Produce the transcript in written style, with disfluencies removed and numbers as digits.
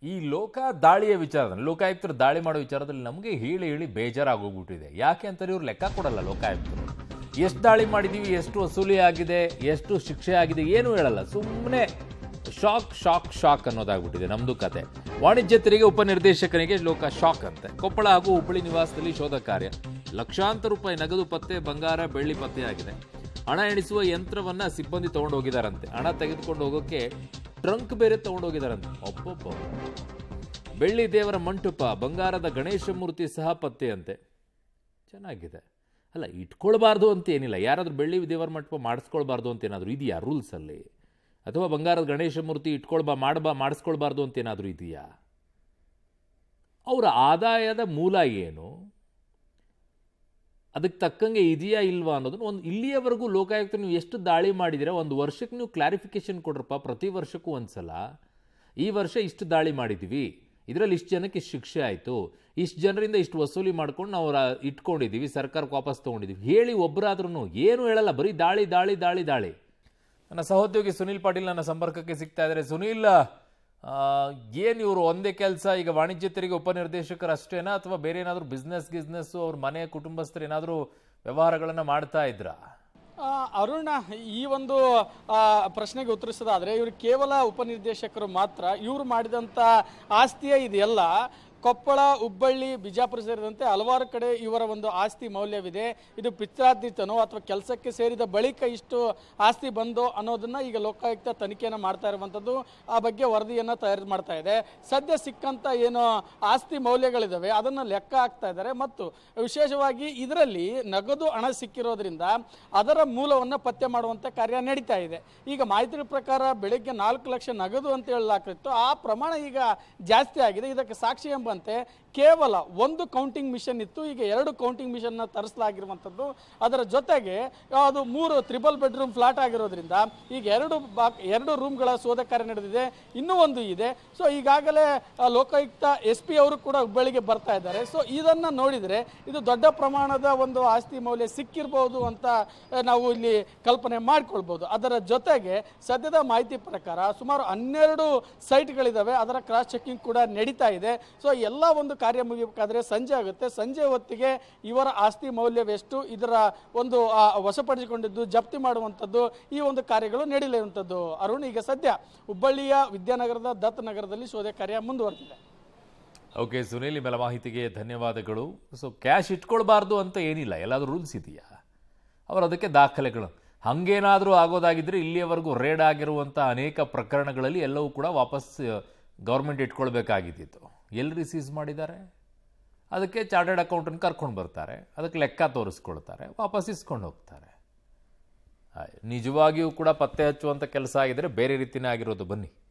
ಈ ಲೋಕ ದಾಳಿಯ ವಿಚಾರದಲ್ಲಿ ಲೋಕಾಯುಕ್ತರು ದಾಳಿ ಮಾಡೋ ವಿಚಾರದಲ್ಲಿ ನಮಗೆ ಹೇಳಿ ಹೇಳಿ ಬೇಜಾರಾಗೋಗ್ಬಿಟ್ಟಿದೆ. ಯಾಕೆ ಅಂತಾರೆ ಇವ್ರು ಲೆಕ್ಕ ಕೊಡಲ್ಲ ಲೋಕಾಯುಕ್ತರು. ಎಷ್ಟು ದಾಳಿ ಮಾಡಿದ್ದೀವಿ, ಎಷ್ಟು ವಸೂಲಿ ಆಗಿದೆ, ಎಷ್ಟು ಶಿಕ್ಷೆ ಆಗಿದೆ ಏನೂ ಹೇಳಲ್ಲ. ಸುಮ್ಮನೆ ಶಾಕ್ ಶಾಕ್ ಶಾಕ್ ಅನ್ನೋದಾಗ್ಬಿಟ್ಟಿದೆ ನಮ್ಮದು ಕತೆ. ವಾಣಿಜ್ಯ ತೆರಿಗೆ ಉಪನಿರ್ದೇಶಕನಿಗೆ ಲೋಕ ಶಾಕ್ ಅಂತೆ. ಕೊಪ್ಪಳ ಹಾಗೂ ಹುಬ್ಬಳ್ಳಿ ನಿವಾಸದಲ್ಲಿ ಶೋಧ ಕಾರ್ಯ. ಲಕ್ಷಾಂತರ ರೂಪಾಯಿ ನಗದು ಪತ್ತೆ, ಬಂಗಾರ ಬೆಳ್ಳಿ ಪತ್ತೆಯಾಗಿದೆ. ಹಣ ಎಣಿಸುವ ಯಂತ್ರವನ್ನ ಸಿಬ್ಬಂದಿ ತಗೊಂಡು ಹೋಗಿದಾರಂತೆ. ಹಣ ತೆಗೆದುಕೊಂಡು ಹೋಗೋಕೆ ಟ್ರಂಕ್ ಬೇರೆ ತಗೊಂಡೋಗಿದಾರಂತೆ. ಒಬ್ಬೊಬ್ಬ ಬೆಳ್ಳಿ ದೇವರ ಮಂಟಪ, ಬಂಗಾರದ ಗಣೇಶ ಮೂರ್ತಿ ಸಹ ಪತ್ತೆಯಂತೆ. ಚೆನ್ನಾಗಿದೆ ಅಲ್ಲ, ಇಟ್ಕೊಳ್ಬಾರ್ದು ಅಂತ ಏನಿಲ್ಲ. ಯಾರಾದ್ರೂ ಬೆಳ್ಳಿ ದೇವರ ಮಂಟಪ ಮಾಡಿಸ್ಕೊಳ್ಬಾರ್ದು ಅಂತ ಏನಾದರೂ ಇದೆಯಾ ರೂಲ್ಸಲ್ಲಿ? ಅಥವಾ ಬಂಗಾರದ ಗಣೇಶ ಮೂರ್ತಿ ಮಾಡಿಸ್ಕೊಳ್ಬಾರ್ದು ಅಂತ ಏನಾದರೂ ಇದೆಯಾ? ಅವರ ಆದಾಯದ ಮೂಲ ಏನು, ಅದಕ್ಕೆ ತಕ್ಕಂಗೆ ಇದೆಯಾ ಇಲ್ವಾ ಅನ್ನೋದನ್ನು ಒಂದು ಇಲ್ಲಿಯವರೆಗೂ ಲೋಕಾಯುಕ್ತ ನೀವು ಎಷ್ಟು ದಾಳಿ ಮಾಡಿದಿರ, ಒಂದು ವರ್ಷಕ್ಕೆ ನೀವು ಕ್ಲಾರಿಫಿಕೇಶನ್ ಕೊಡ್ರಪ್ಪ. ಪ್ರತಿ ವರ್ಷಕ್ಕೂ ಒಂದ್ಸಲ ಈ ವರ್ಷ ಇಷ್ಟು ದಾಳಿ ಮಾಡಿದ್ದೀವಿ, ಇದರಲ್ಲಿ ಇಷ್ಟು ಜನಕ್ಕೆ ಶಿಕ್ಷೆ ಆಯಿತು, ಇಷ್ಟು ಜನರಿಂದ ಇಷ್ಟು ವಸೂಲಿ ಮಾಡ್ಕೊಂಡು ನಾವು ಇಟ್ಕೊಂಡಿದ್ದೀವಿ, ಸರ್ಕಾರಕ್ಕೆ ವಾಪಸ್ ತೊಗೊಂಡಿದ್ದೀವಿ ಹೇಳಿ ಒಬ್ಬರಾದ್ರೂ ಏನೂ ಹೇಳಲ್ಲ. ಬರೀ ದಾಳಿ ದಾಳಿ ದಾಳಿ ದಾಳಿ. ನನ್ನ ಸಹೋದ್ಯೋಗಿ ಸುನೀಲ್ ಪಾಟೀಲ್ ನನ್ನ ಸಂಪರ್ಕಕ್ಕೆ ಸಿಗ್ತಾ ಇದ್ದಾರೆ. ಸುನೀಲ್, ಏನು ಇವರು ಒಂದೇ ಕೆಲಸ ಈಗ ವಾಣಿಜ್ಯ ತೆರಿಗೆ ಉಪನಿರ್ದೇಶಕರು ಅಷ್ಟೇನಾ, ಅಥವಾ ಬೇರೆ ಏನಾದರೂ ಗಿಸ್ನೆಸ್ಸು ಅವ್ರ ಮನೆ ಕುಟುಂಬಸ್ಥರು ಏನಾದರೂ ವ್ಯವಹಾರಗಳನ್ನು ಮಾಡ್ತಾ ಇದ್ರಾ? ಅರುಣ್, ಈ ಒಂದು ಪ್ರಶ್ನೆಗೆ ಉತ್ತರಿಸೋದಾದ್ರೆ ಇವರು ಕೇವಲ ಉಪನಿರ್ದೇಶಕರು ಮಾತ್ರ. ಇವರು ಮಾಡಿದಂಥ ಆಸ್ತಿಯ ಇದೆಲ್ಲ ಕೊಪ್ಪಳ, ಹುಬ್ಬಳ್ಳಿ, ಬಿಜಾಪುರ ಸೇರಿದಂತೆ ಹಲವಾರು ಕಡೆ ಇವರ ಒಂದು ಆಸ್ತಿ ಮೌಲ್ಯವಿದೆ. ಇದು ಪಿತ್ರಾರ್ಜಿತನೋ ಅಥವಾ ಕೆಲಸಕ್ಕೆ ಸೇರಿದ ಬಳಿಕ ಇಷ್ಟು ಆಸ್ತಿ ಬಂದು ಅನ್ನೋದನ್ನ ಈಗ ಲೋಕಾಯುಕ್ತ ತನಿಖೆಯನ್ನು ಮಾಡ್ತಾ ಇರುವಂಥದ್ದು. ಆ ಬಗ್ಗೆ ವರದಿಯನ್ನು ತಯಾರು ಮಾಡ್ತಾ ಇದೆ. ಸದ್ಯ ಸಿಕ್ಕಂತ ಏನು ಆಸ್ತಿ ಮೌಲ್ಯಗಳಿದಾವೆ ಅದನ್ನು ಲೆಕ್ಕ ಹಾಕ್ತಾ ಇದ್ದಾರೆ. ಮತ್ತು ವಿಶೇಷವಾಗಿ ಇದರಲ್ಲಿ ನಗದು ಹಣ ಸಿಕ್ಕಿರೋದ್ರಿಂದ ಅದರ ಮೂಲವನ್ನು ಪತ್ತೆ ಮಾಡುವಂಥ ಕಾರ್ಯ ನಡೀತಾ ಇದೆ. ಈಗ ಮಾಹಿತಿ ಪ್ರಕಾರ ಬೆಳಗ್ಗೆ 4 ಲಕ್ಷ ನಗದು ಅಂತ ಹೇಳಲಾಗ್ತಿತ್ತು. ಆ ಪ್ರಮಾಣ ಈಗ ಜಾಸ್ತಿ ಆಗಿದೆ. ಇದಕ್ಕೆ ಸಾಕ್ಷಿ ಎಂಬ ಕೇವಲ ಒಂದು ಕೌಂಟಿಂಗ್ ಮಿಷನ್ ಇತ್ತು, ಈಗ 2 ಕೌಂಟಿಂಗ್ ಮಿಷನ್ ತರಿಸಲಾಗಿರುವಂಥದ್ದು. ಅದರ ಜೊತೆಗೆ ಅದು 3 3 ಬೆಡ್ರೂಮ್ ಫ್ಲಾಟ್ ಆಗಿರೋದ್ರಿಂದ ಈಗ 2 ರೂಮ್ಗಳ ಶೋಧ ಕಾರ್ಯ ನಡೆದಿದೆ. ಇನ್ನೂ ಒಂದು ಇದೆ. ಸೊ ಈಗಾಗಲೇ ಲೋಕಾಯುಕ್ತ SP ಅವರು ಕೂಡ ಹುಬ್ಬಳ್ಳಿಗೆ ಬರ್ತಾ ಇದ್ದಾರೆ. ಸೊ ಇದನ್ನ ನೋಡಿದರೆ ಇದು ದೊಡ್ಡ ಪ್ರಮಾಣದ ಒಂದು ಆಸ್ತಿ ಮೌಲ್ಯ ಸಿಕ್ಕಿರಬಹುದು ಅಂತ ನಾವು ಇಲ್ಲಿ ಕಲ್ಪನೆ ಮಾಡ್ಕೊಳ್ಬಹುದು. ಅದರ ಜೊತೆಗೆ ಸದ್ಯದ ಮಾಹಿತಿ ಪ್ರಕಾರ ಸುಮಾರು 12 ಸೈಟ್ಗಳಿದಾವೆ. ಅದರ ಕ್ರಾಸ್ ಚೆಕಿಂಗ್ ಕೂಡ ನಡೀತಾ ಇದೆ. ಸೊ ಎಲ್ಲ ಒಂದು ಕಾರ್ಯ ಮುಗಿಬೇಕಾದ್ರೆ ಸಂಜೆ ಆಗುತ್ತೆ. ಸಂಜೆ ಹೊತ್ತಿಗೆ ಇವರ ಆಸ್ತಿ ಮೌಲ್ಯವೆಷ್ಟು, ಇದರ ಒಂದು ವಶಪಡಿಸಿಕೊಂಡಿದ್ದು, ಜಪ್ತಿ ಮಾಡುವಂಥದ್ದು, ಈ ಒಂದು ಕಾರ್ಯಗಳು ನಡೆಯಲಿರುವಂಥದ್ದು. ಅರುಣ್, ಈಗ ಸದ್ಯ ಹುಬ್ಬಳ್ಳಿಯ ವಿದ್ಯಾನಗರದ ದತ್ ನಗರದಲ್ಲಿ ಶೋಧ ಕಾರ್ಯ ಮುಂದುವರೆದಿದೆ. ಓಕೆ ಸುನೀಲ್, ನಿಮ್ಮೆಲ್ಲ ಮಾಹಿತಿಗೆ ಧನ್ಯವಾದಗಳು. ಸೊ ಕ್ಯಾಶ್ ಇಟ್ಕೊಳ್ಬಾರ್ದು ಅಂತ ಏನಿಲ್ಲ, ಎಲ್ಲಾದರೂ ರೂಲ್ಸ್ ಇದೆಯಾ? ಅವರು ಅದಕ್ಕೆ ದಾಖಲೆಗಳು ಹಂಗೇನಾದರೂ ಆಗೋದಾಗಿದ್ದರೆ ಇಲ್ಲಿಯವರೆಗೂ ರೇಡ್ ಆಗಿರುವಂಥ ಅನೇಕ ಪ್ರಕರಣಗಳಲ್ಲಿ ಎಲ್ಲವೂ ಕೂಡ ವಾಪಸ್ ಗೌರ್ಮೆಂಟ್ ಇಟ್ಕೊಳ್ಬೇಕಾಗಿದ್ದಿತ್ತು. ಎಲ್ಲಿ ಸೀಸ್ ಮಾಡಿದ್ದಾರೆ, ಅದಕ್ಕೆ ಚಾರ್ಟರ್ಡ್ ಅಕೌಂಟನ್ನು ಕರ್ಕೊಂಡು ಬರ್ತಾರೆ, ಅದಕ್ಕೆ ಲೆಕ್ಕ ತೋರಿಸ್ಕೊಳ್ತಾರೆ, ವಾಪಸ್ ಇಸ್ಕೊಂಡು ಹೋಗ್ತಾರೆ. ನಿಜವಾಗಿಯೂ ಕೂಡ ಪತ್ತೆ ಹಚ್ಚುವಂಥ ಕೆಲಸ ಆಗಿದ್ದರೆ ಬೇರೆ ರೀತಿಯೇ ಆಗಿರೋದು. ಬನ್ನಿ.